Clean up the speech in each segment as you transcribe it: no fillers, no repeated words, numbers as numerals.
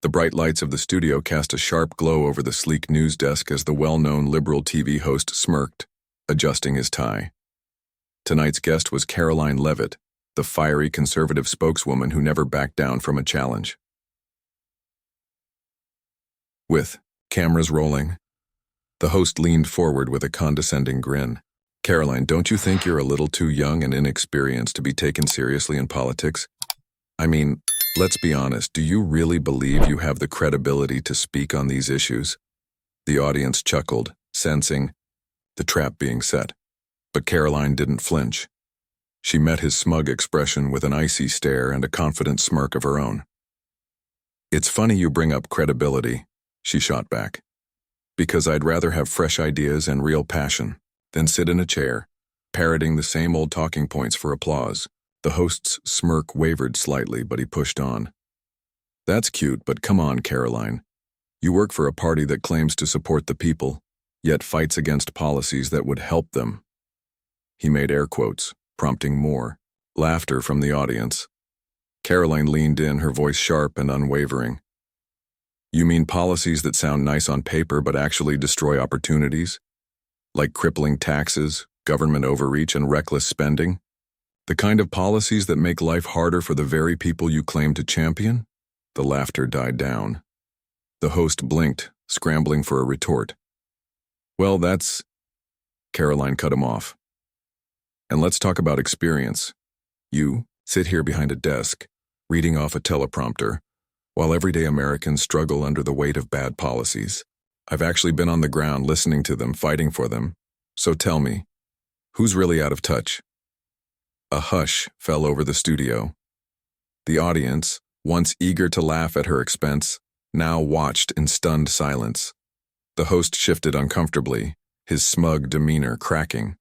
The bright lights of the studio cast a sharp glow over the sleek news desk as the well-known liberal TV host smirked, adjusting his tie. Tonight's guest was Karoline Leavitt, the fiery conservative spokeswoman who never backed down from a challenge. With cameras rolling, the host leaned forward with a condescending grin. "Karoline, don't you think you're a little too young and inexperienced to be taken seriously in politics? I mean, let's be honest, do you really believe you have the credibility to speak on these issues?" The audience chuckled, sensing the trap being set. But Karoline didn't flinch. She met his smug expression with an icy stare and a confident smirk of her own. "It's funny you bring up credibility," she shot back, "because I'd rather have fresh ideas and real passion than sit in a chair, parroting the same old talking points for applause." The host's smirk wavered slightly, but he pushed on. "That's cute, but come on, Karoline. You work for a party that claims to support the people, yet fights against policies that would help them." He made air quotes, prompting more laughter from the audience. Karoline leaned in, her voice sharp and unwavering. "You mean policies that sound nice on paper but actually destroy opportunities? Like crippling taxes, government overreach, and reckless spending? The kind of policies that make life harder for the very people you claim to champion?" The laughter died down. The host blinked, scrambling for a retort. "Well, that's..." Karoline cut him off. "And let's talk about experience. You sit here behind a desk, reading off a teleprompter, while everyday Americans struggle under the weight of bad policies. I've actually been on the ground listening to them, fighting for them. So tell me, who's really out of touch?" A hush fell over the studio. The audience, once eager to laugh at her expense, now watched in stunned silence. The host shifted uncomfortably, his smug demeanor cracking.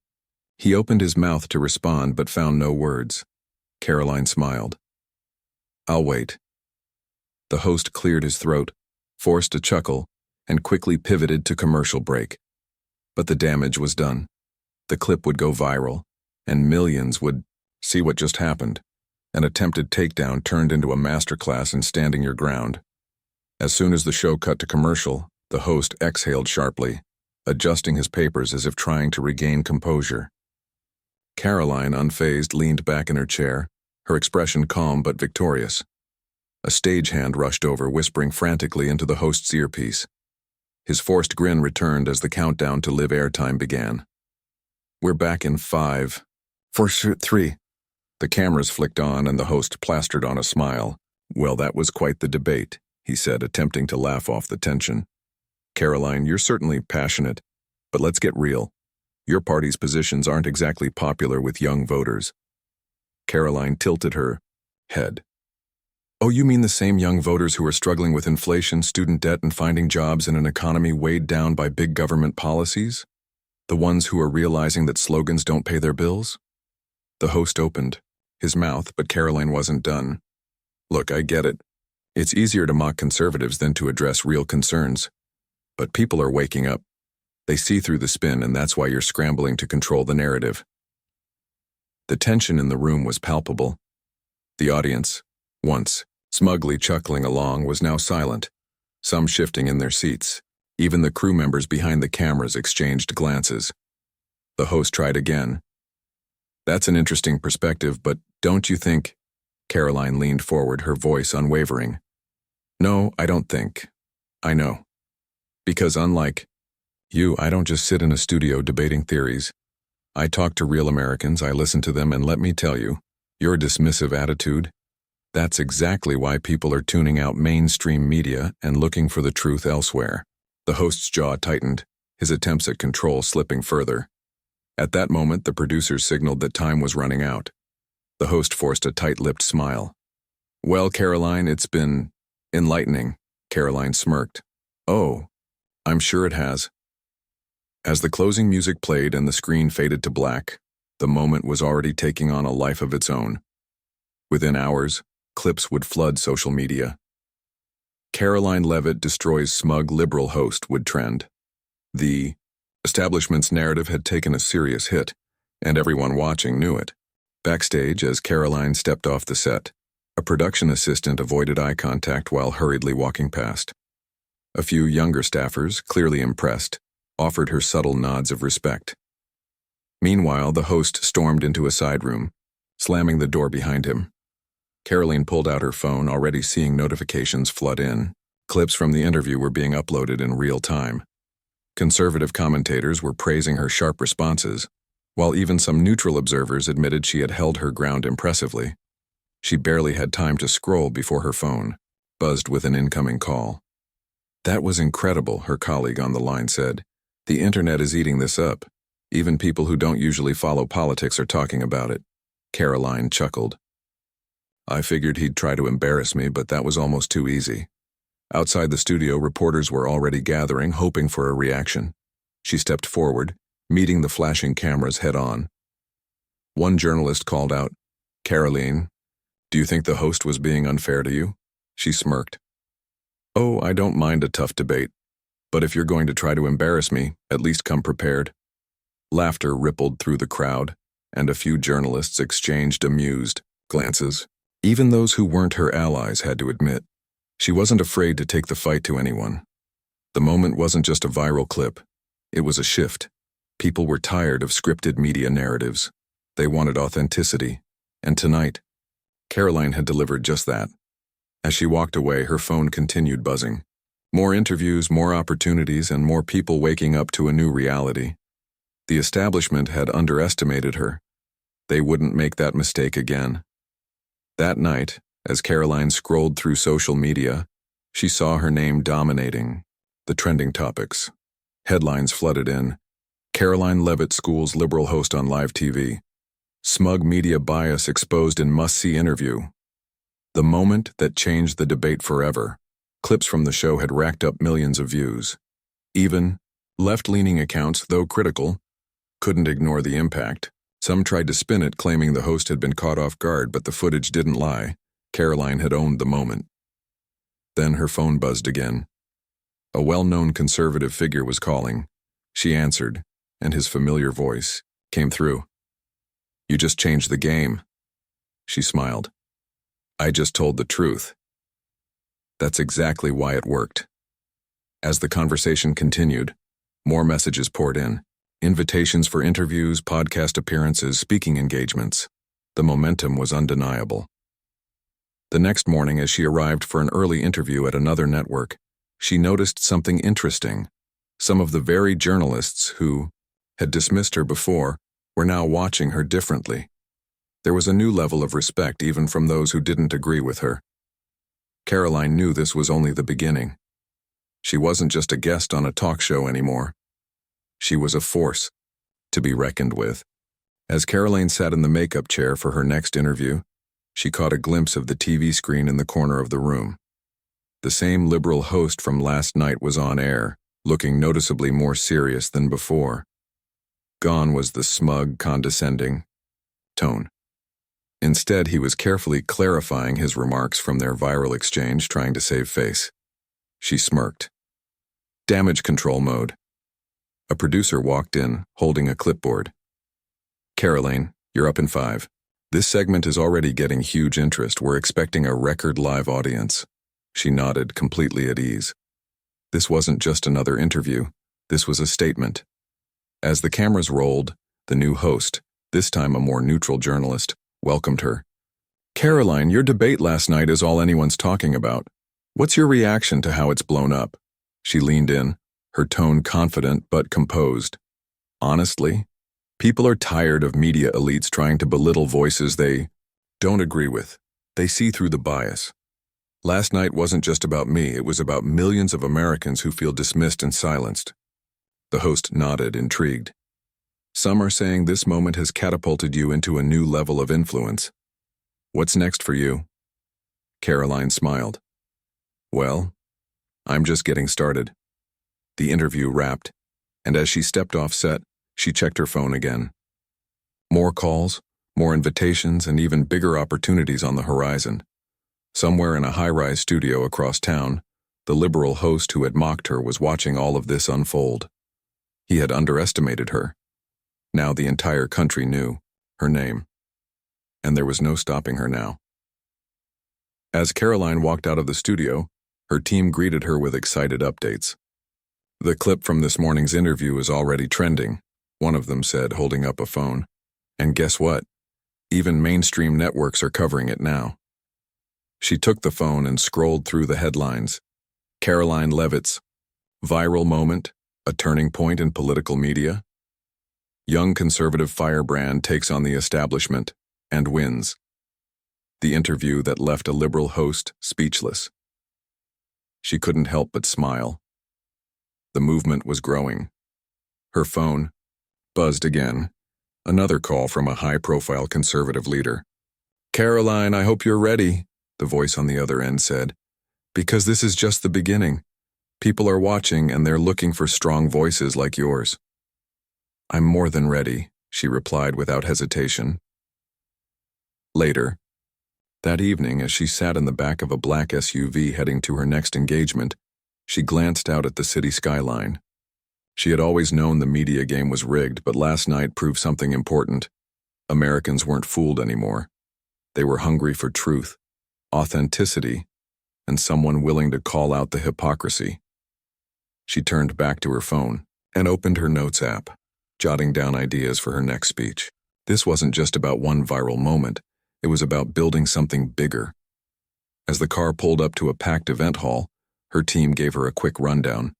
He opened his mouth to respond but found no words. Karoline smiled. "I'll wait." The host cleared his throat, forced a chuckle, and quickly pivoted to commercial break. But the damage was done. The clip would go viral, and millions would see what just happened. An attempted takedown turned into a masterclass in standing your ground. As soon as the show cut to commercial, the host exhaled sharply, adjusting his papers as if trying to regain composure. Karoline, unfazed, leaned back in her chair, her expression calm but victorious. A stagehand rushed over, whispering frantically into the host's earpiece. His forced grin returned as the countdown to live airtime began. "We're back in 5, 4, 3. The cameras flicked on and the host plastered on a smile. "Well, that was quite the debate," he said, attempting to laugh off the tension. "Karoline, you're certainly passionate, but let's get real. Your party's positions aren't exactly popular with young voters." Karoline tilted her head. "Oh, you mean the same young voters who are struggling with inflation, student debt, and finding jobs in an economy weighed down by big government policies? The ones who are realizing that slogans don't pay their bills?" The host opened his mouth, but Karoline wasn't done. "Look, I get it. It's easier to mock conservatives than to address real concerns. But people are waking up. They see through the spin, and that's why you're scrambling to control the narrative." The tension in the room was palpable. The audience, once smugly chuckling along, was now silent, some shifting in their seats. Even the crew members behind the cameras exchanged glances. The host tried again. "That's an interesting perspective, but don't you think..." Karoline leaned forward, her voice unwavering. "No, I don't think. I know. Because unlike you, I don't just sit in a studio debating theories. I talk to real Americans, I listen to them, and let me tell you, your dismissive attitude, that's exactly why people are tuning out mainstream media and looking for the truth elsewhere." The host's jaw tightened, his attempts at control slipping further. At that moment, the producers signaled that time was running out. The host forced a tight-lipped smile. "Well, Karoline, it's been enlightening." Karoline smirked. "Oh, I'm sure it has." As the closing music played and the screen faded to black, the moment was already taking on a life of its own. Within hours, clips would flood social media. "Karoline Leavitt destroys smug liberal host" would trend. The establishment's narrative had taken a serious hit, and everyone watching knew it. Backstage, as Karoline stepped off the set, A production assistant avoided eye contact while hurriedly walking past. A few younger staffers, clearly impressed, offered her subtle nods of respect. Meanwhile, the host stormed into a side room, slamming the door behind him. Karoline pulled out her phone, already seeing notifications flood in. Clips from the interview were being uploaded in real time. Conservative commentators were praising her sharp responses, while even some neutral observers admitted she had held her ground impressively. She barely had time to scroll before her phone buzzed with an incoming call. "That was incredible," her colleague on the line said. "The internet is eating this up. Even people who don't usually follow politics are talking about it." Karoline chuckled. "I figured he'd try to embarrass me, but that was almost too easy." Outside the studio, reporters were already gathering, hoping for a reaction. She stepped forward, meeting the flashing cameras head-on. One journalist called out, "Karoline, do you think the host was being unfair to you?" She smirked. "Oh, I don't mind a tough debate. But if you're going to try to embarrass me, at least come prepared." Laughter rippled through the crowd, and a few journalists exchanged amused glances. Even those who weren't her allies had to admit, she wasn't afraid to take the fight to anyone. The moment wasn't just a viral clip. It was a shift. People were tired of scripted media narratives. They wanted authenticity. And tonight, Karoline had delivered just that. As she walked away, her phone continued buzzing. More interviews, more opportunities, and more people waking up to a new reality. The establishment had underestimated her. They wouldn't make that mistake again. That night, as Karoline scrolled through social media, she saw her name dominating the trending topics. Headlines flooded in. Karoline Leavitt schools liberal host on live TV. Smug media bias exposed in must-see interview. The moment that changed the debate forever. Clips from the show had racked up millions of views. Even left-leaning accounts, though critical, couldn't ignore the impact. Some tried to spin it, claiming the host had been caught off guard, but the footage didn't lie. Karoline had owned the moment. Then her phone buzzed again. A well-known conservative figure was calling. She answered, and his familiar voice came through. "You just changed the game." She smiled. "I just told the truth." That's exactly why it worked. As the conversation continued, more messages poured in. Invitations for interviews, podcast appearances, speaking engagements. The momentum was undeniable. The next morning, as she arrived for an early interview at another network, she noticed something interesting. Some of the very journalists who had dismissed her before were now watching her differently. There was a new level of respect even from those who didn't agree with her. Karoline knew this was only the beginning. She wasn't just a guest on a talk show anymore. She was a force to be reckoned with. As Karoline sat in the makeup chair for her next interview, she caught a glimpse of the TV screen in the corner of the room. The same liberal host from last night was on air, looking noticeably more serious than before. Gone was the smug, condescending tone. Instead, he was carefully clarifying his remarks from their viral exchange, trying to save face. She smirked. Damage control mode. A producer walked in, holding a clipboard. "Karoline, you're up in 5. This segment is already getting huge interest. We're expecting a record live audience." She nodded, completely at ease. This wasn't just another interview. This was a statement. As the cameras rolled, the new host, this time a more neutral journalist, welcomed her. "Karoline, your debate last night is all anyone's talking about. What's your reaction to how it's blown up?" She leaned in, her tone confident but composed. "Honestly, people are tired of media elites trying to belittle voices they don't agree with. They see through the bias. Last night wasn't just about me, it was about millions of Americans who feel dismissed and silenced." The host nodded, intrigued. "Some are saying this moment has catapulted you into a new level of influence. What's next for you?" Karoline smiled. "Well, I'm just getting started." The interview wrapped, and as she stepped off set, she checked her phone again. More calls, more invitations, and even bigger opportunities on the horizon. Somewhere in a high-rise studio across town, the liberal host who had mocked her was watching all of this unfold. He had underestimated her. Now the entire country knew her name, and there was no stopping her now. As Karoline walked out of the studio, her team greeted her with excited updates. "The clip from this morning's interview is already trending," one of them said, holding up a phone. "And guess what? Even mainstream networks are covering it now." She took the phone and scrolled through the headlines. Karoline Leavitt's viral moment, a turning point in political media. Young conservative firebrand takes on the establishment and wins. The interview that left a liberal host speechless. She couldn't help but smile. The movement was growing. Her phone buzzed again. Another call from a high-profile conservative leader. "Karoline, I hope you're ready," the voice on the other end said. "Because this is just the beginning. People are watching and they're looking for strong voices like yours." "I'm more than ready," she replied without hesitation. Later, that evening, as she sat in the back of a black SUV heading to her next engagement, she glanced out at the city skyline. She had always known the media game was rigged, but last night proved something important. Americans weren't fooled anymore. They were hungry for truth, authenticity, and someone willing to call out the hypocrisy. She turned back to her phone and opened her notes app, jotting down ideas for her next speech. This wasn't just about one viral moment. It was about building something bigger. As the car pulled up to a packed event hall, her team gave her a quick rundown.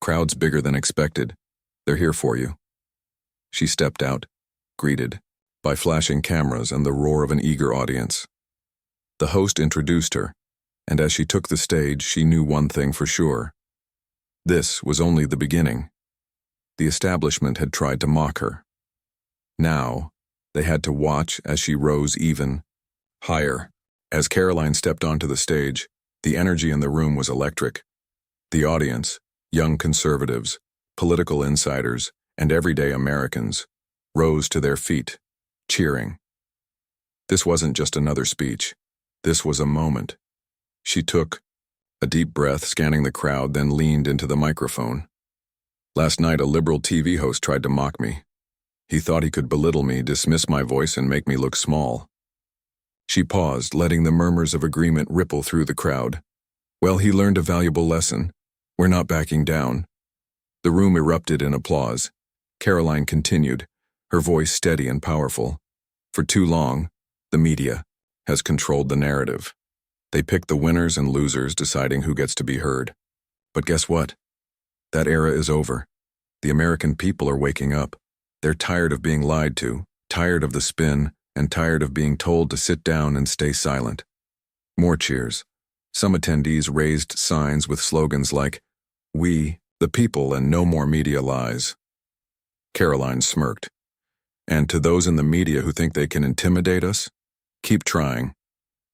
"Crowd's bigger than expected. They're here for you." She stepped out, greeted by flashing cameras and the roar of an eager audience. The host introduced her, and as she took the stage, she knew one thing for sure. This was only the beginning. The establishment had tried to mock her. Now, they had to watch as she rose even higher. As Karoline stepped onto the stage, the energy in the room was electric. The audience, young conservatives, political insiders, and everyday Americans, rose to their feet, cheering. This wasn't just another speech. This was a moment. She took a deep breath, scanning the crowd, then leaned into the microphone. "Last night, a liberal TV host tried to mock me. He thought he could belittle me, dismiss my voice, and make me look small." She paused, letting the murmurs of agreement ripple through the crowd. "Well, he learned a valuable lesson. We're not backing down." The room erupted in applause. Karoline continued, her voice steady and powerful. "For too long, the media has controlled the narrative. They pick the winners and losers, deciding who gets to be heard. But guess what? That era is over. The American people are waking up. They're tired of being lied to, tired of the spin, and tired of being told to sit down and stay silent." More cheers. Some attendees raised signs with slogans like, "We, the people, and no more media lies." Karoline smirked. "And to those in the media who think they can intimidate us, keep trying.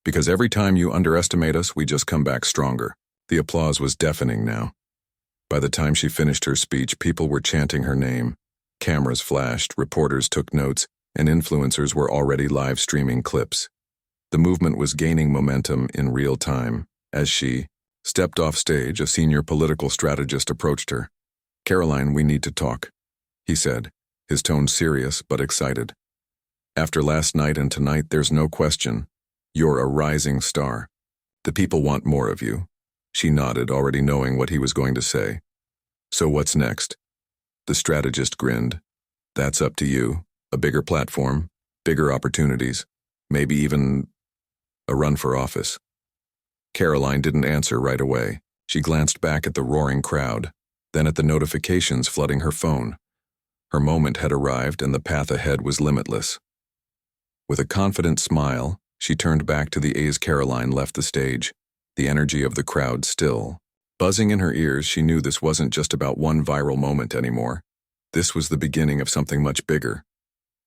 Because every time you underestimate us, we just come back stronger." The applause was deafening now. By the time she finished her speech, people were chanting her name. Cameras flashed, reporters took notes, and influencers were already live streaming clips. The movement was gaining momentum in real time. As she stepped off stage, a senior political strategist approached her. "Karoline, we need to talk," he said, his tone serious but excited. "After last night and tonight, there's no question. You're a rising star. The people want more of you." She nodded, already knowing what he was going to say. "So what's next?" The strategist grinned. "That's up to you. A bigger platform, bigger opportunities, maybe even a run for office." Karoline didn't answer right away. She glanced back at the roaring crowd, then at the notifications flooding her phone. Her moment had arrived and the path ahead was limitless. With a confident smile, she turned back to the as Karoline left the stage, the energy of the crowd still buzzing in her ears. She knew this wasn't just about one viral moment anymore. This was the beginning of something much bigger.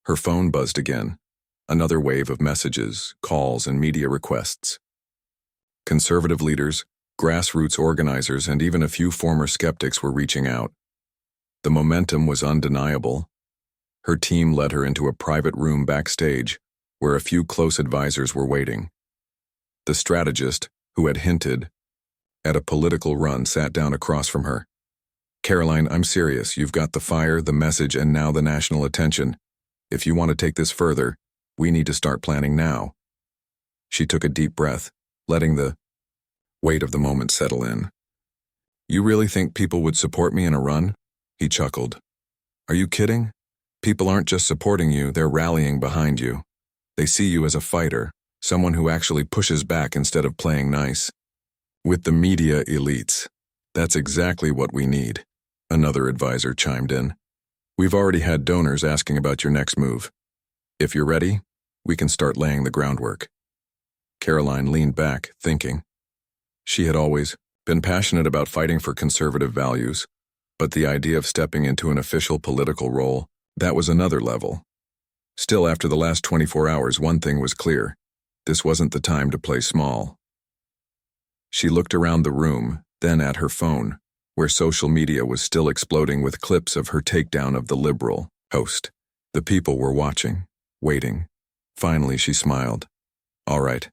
Her phone buzzed again. Another wave of messages, calls, and media requests. Conservative leaders, grassroots organizers, and even a few former skeptics were reaching out. The momentum was undeniable. Her team led her into a private room backstage, where a few close advisors were waiting. The strategist, who had hinted at a political run, sat down across from her. "Karoline, I'm serious. You've got the fire, the message, and now the national attention. If you want to take this further, we need to start planning now." She took a deep breath, letting the weight of the moment settle in. "You really think people would support me in a run?" He chuckled. "Are you kidding? People aren't just supporting you, they're rallying behind you. They see you as a fighter, someone who actually pushes back instead of playing nice." "With the media elites. That's exactly what we need," another advisor chimed in. "We've already had donors asking about your next move. If you're ready, we can start laying the groundwork." Karoline leaned back, thinking. She had always been passionate about fighting for conservative values, but the idea of stepping into an official political role, that was another level. Still, after the last 24 hours, one thing was clear. This wasn't the time to play small. She looked around the room, then at her phone, where social media was still exploding with clips of her takedown of the liberal host. The people were watching, waiting. Finally, she smiled. "All right,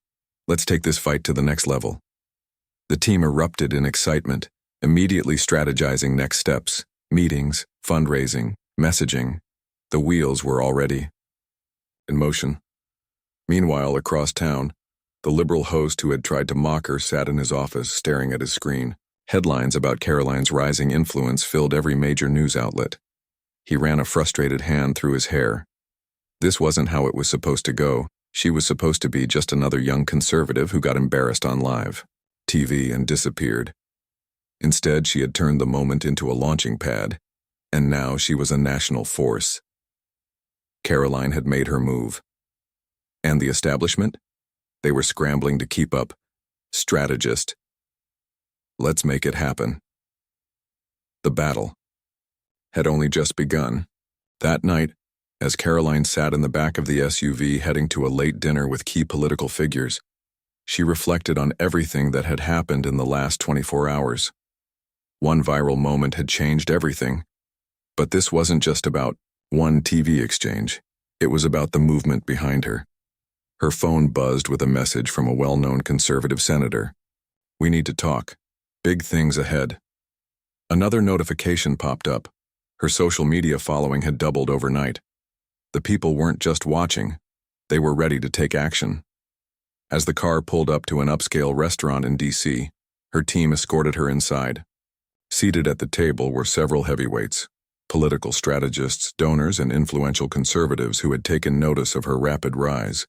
let's take this fight to the next level." The team erupted in excitement, immediately strategizing next steps, meetings, fundraising, messaging. The wheels were already in motion. Meanwhile, across town, the liberal host who had tried to mock her sat in his office, staring at his screen. Headlines about Karoline's rising influence filled every major news outlet. He ran a frustrated hand through his hair. This wasn't how it was supposed to go. She was supposed to be just another young conservative who got embarrassed on live TV and disappeared. Instead, she had turned the moment into a launching pad, and now she was a national force. Karoline had made her move. And the establishment? They were scrambling to keep up. Strategist. Let's make it happen. The battle had only just begun. That night, as Karoline sat in the back of the SUV heading to a late dinner with key political figures, she reflected on everything that had happened in the last 24 hours. One viral moment had changed everything. But this wasn't just about one TV exchange. It was about the movement behind her. Her phone buzzed with a message from a well-known conservative senator. "We need to talk. Big things ahead." Another notification popped up. Her social media following had doubled overnight. The people weren't just watching. They were ready to take action. As the car pulled up to an upscale restaurant in D.C., her team escorted her inside. Seated at the table were several heavyweights, political strategists, donors, and influential conservatives who had taken notice of her rapid rise.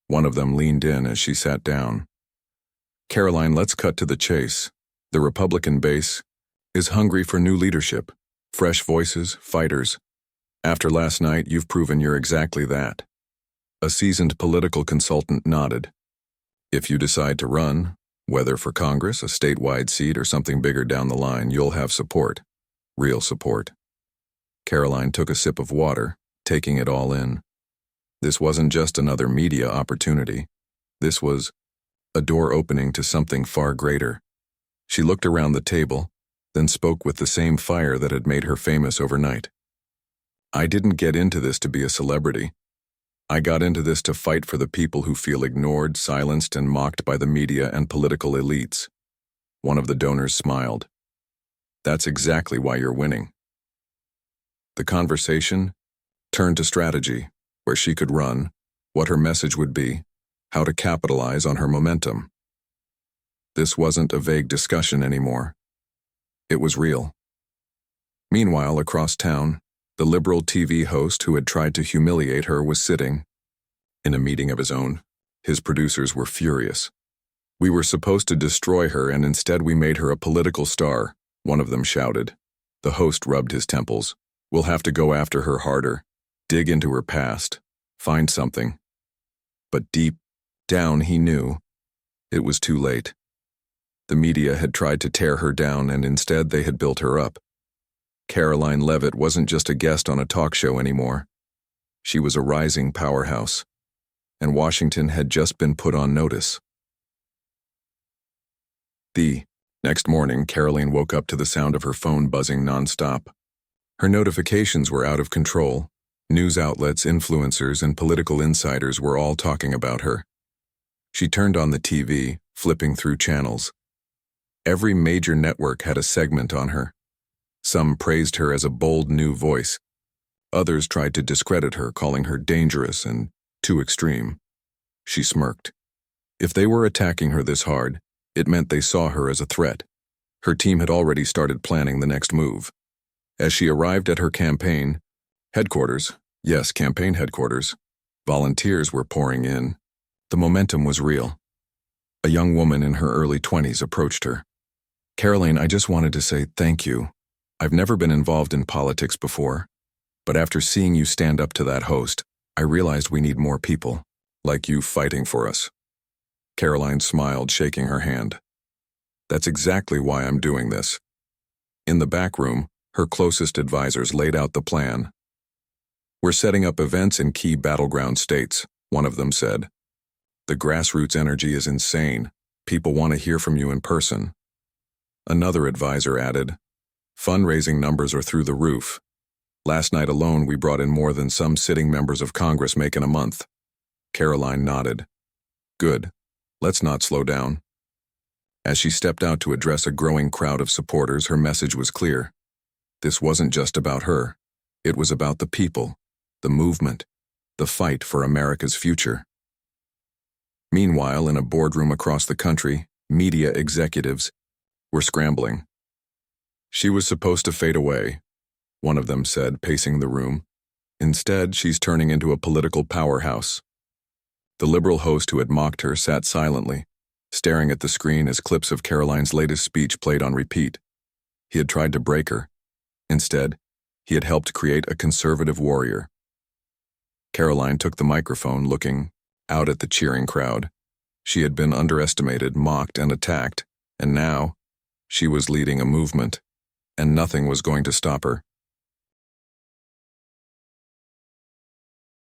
One of them leaned in as she sat down. "Karoline, let's cut to the chase. The Republican base is hungry for new leadership, fresh voices, fighters. After last night, you've proven you're exactly that." A seasoned political consultant nodded. "If you decide to run, whether for Congress, a statewide seat, or something bigger down the line, you'll have support. Real support." Karoline took a sip of water, taking it all in. This wasn't just another media opportunity. This was a door opening to something far greater. She looked around the table, then spoke with the same fire that had made her famous overnight. "I didn't get into this to be a celebrity. I got into this to fight for the people who feel ignored, silenced, and mocked by the media and political elites." One of the donors smiled. "That's exactly why you're winning." The conversation turned to strategy, where she could run, what her message would be, how to capitalize on her momentum. This wasn't a vague discussion anymore. It was real. Meanwhile, across town, the liberal TV host who had tried to humiliate her was sitting in a meeting of his own. His producers were furious. "We were supposed to destroy her, and instead we made her a political star," one of them shouted. The host rubbed his temples. "We'll have to go after her harder, dig into her past, find something." But deep down he knew it was too late. The media had tried to tear her down, and instead they had built her up. Karoline Leavitt wasn't just a guest on a talk show anymore. She was a rising powerhouse, and Washington had just been put on notice. The next morning, Karoline woke up to the sound of her phone buzzing nonstop. Her notifications were out of control. News outlets, influencers, and political insiders were all talking about her. She turned on the TV, flipping through channels. Every major network had a segment on her. Some praised her as a bold new voice. Others tried to discredit her, calling her dangerous and too extreme. She smirked. If they were attacking her this hard, it meant they saw her as a threat. Her team had already started planning the next move. As she arrived at her campaign headquarters, volunteers were pouring in. The momentum was real. A young woman in her early 20s approached her. "Karoline, I just wanted to say thank you. I've never been involved in politics before, but after seeing you stand up to that host, I realized we need more people like you fighting for us." Karoline smiled, shaking her hand. "That's exactly why I'm doing this." In the back room, her closest advisors laid out the plan. "We're setting up events in key battleground states," one of them said. "The grassroots energy is insane. People want to hear from you in person." Another advisor added, "Fundraising numbers are through the roof. Last night alone we brought in more than some sitting members of Congress make in a month." Karoline nodded. "Good. Let's not slow down." As she stepped out to address a growing crowd of supporters, her message was clear. This wasn't just about her. It was about the people, the movement, the fight for America's future. Meanwhile, in a boardroom across the country, media executives were scrambling. "She was supposed to fade away," one of them said, pacing the room. "Instead, she's turning into a political powerhouse." The liberal host who had mocked her sat silently, staring at the screen as clips of Karoline's latest speech played on repeat. He had tried to break her. Instead, he had helped create a conservative warrior. Karoline took the microphone, looking out at the cheering crowd. She had been underestimated, mocked, and attacked, and now she was leading a movement, and nothing was going to stop her.